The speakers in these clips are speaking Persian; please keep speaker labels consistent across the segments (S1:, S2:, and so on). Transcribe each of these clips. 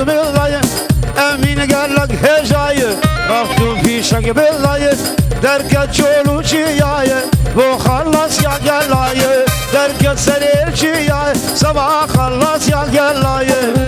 S1: بالله امين قال لك هجايه رفتو في شق بالله دركت شولو شيايه وخلص يا قلايه دركت سرير شيايه صباح خلص يا قلايه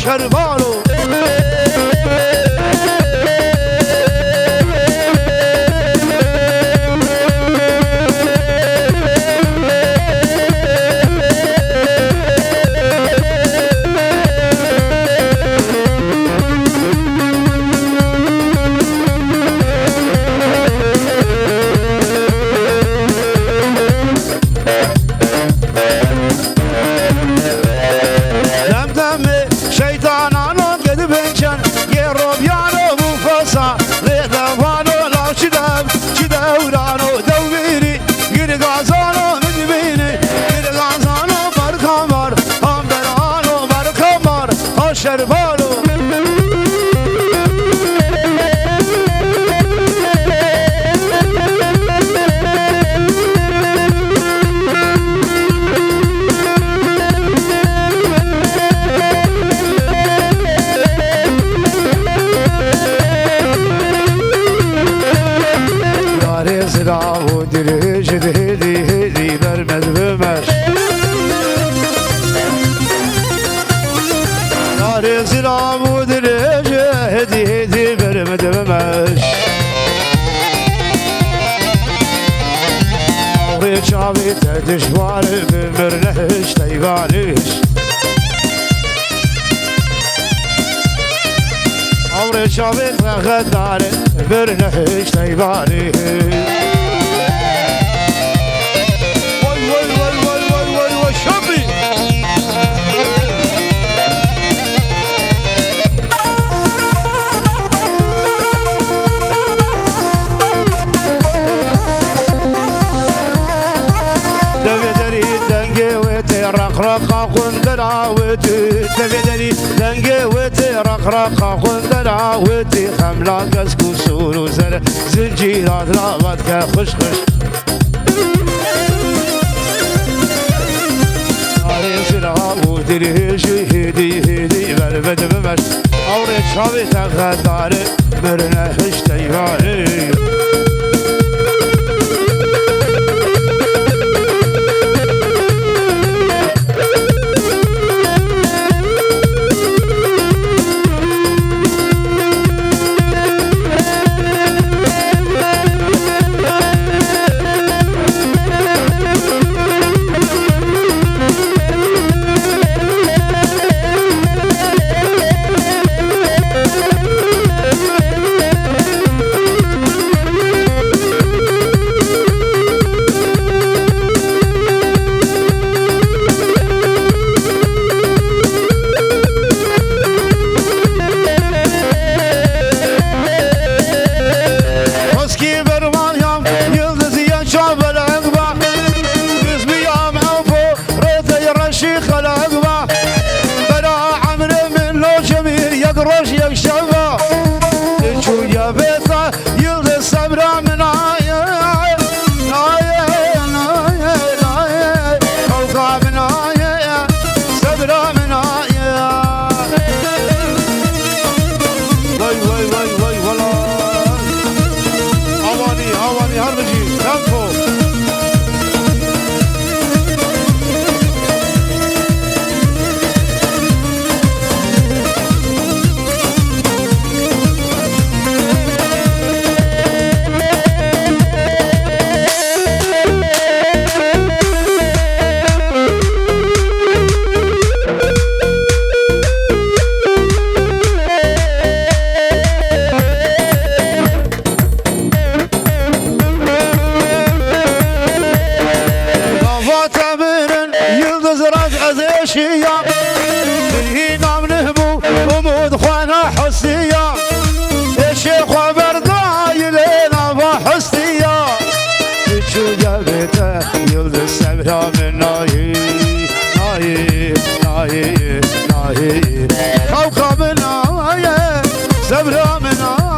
S1: شربانو شافي تدشوار بمرنهش تيغانيش عمري شافي غدار بمرنهش تيغانيش وي شافي رقرقا قندراوتي تبدلي دنقوتي رقرقا قندراوتي خملا قسكو سورو زر زنجيرات راغتك خشخش عاري سراغو دريشي هدي بربد بمش عوري شابي تغداري مرنهش تيغاني شيام بهينا منهبو ومود خوانا حسيام الشيخ وبرداي لينا بحسيام تشو جابته يلد السبرة من ناي ناي ناي ناي خوخة من ناي سبرة من ناي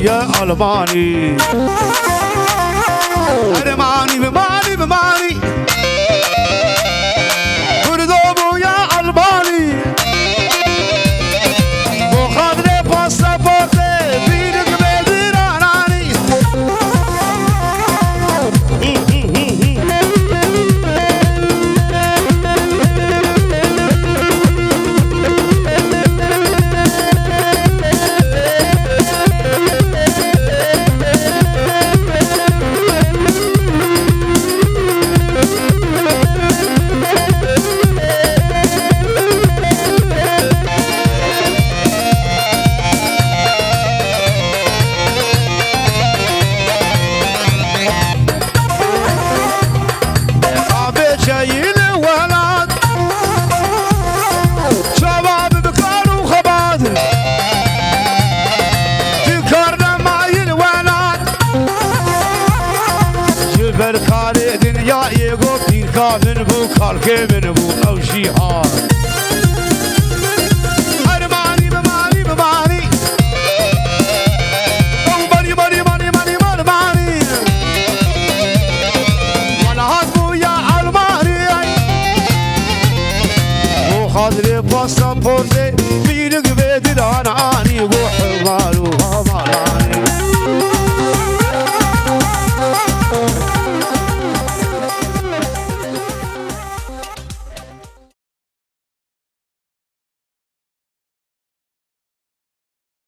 S1: يا ألماني ألماني بماني بماني بردوبو يا ألماني بخاطري باسبورتي بيدك بديراناني بركالي دنيا يقول بيركا من بو خالكي من بو أو شيحان أرماني بماني بماني أو بني بني بني بني بني بني وانا هاتبو يا ألماني وخاطري باسبورتي بيدك بدران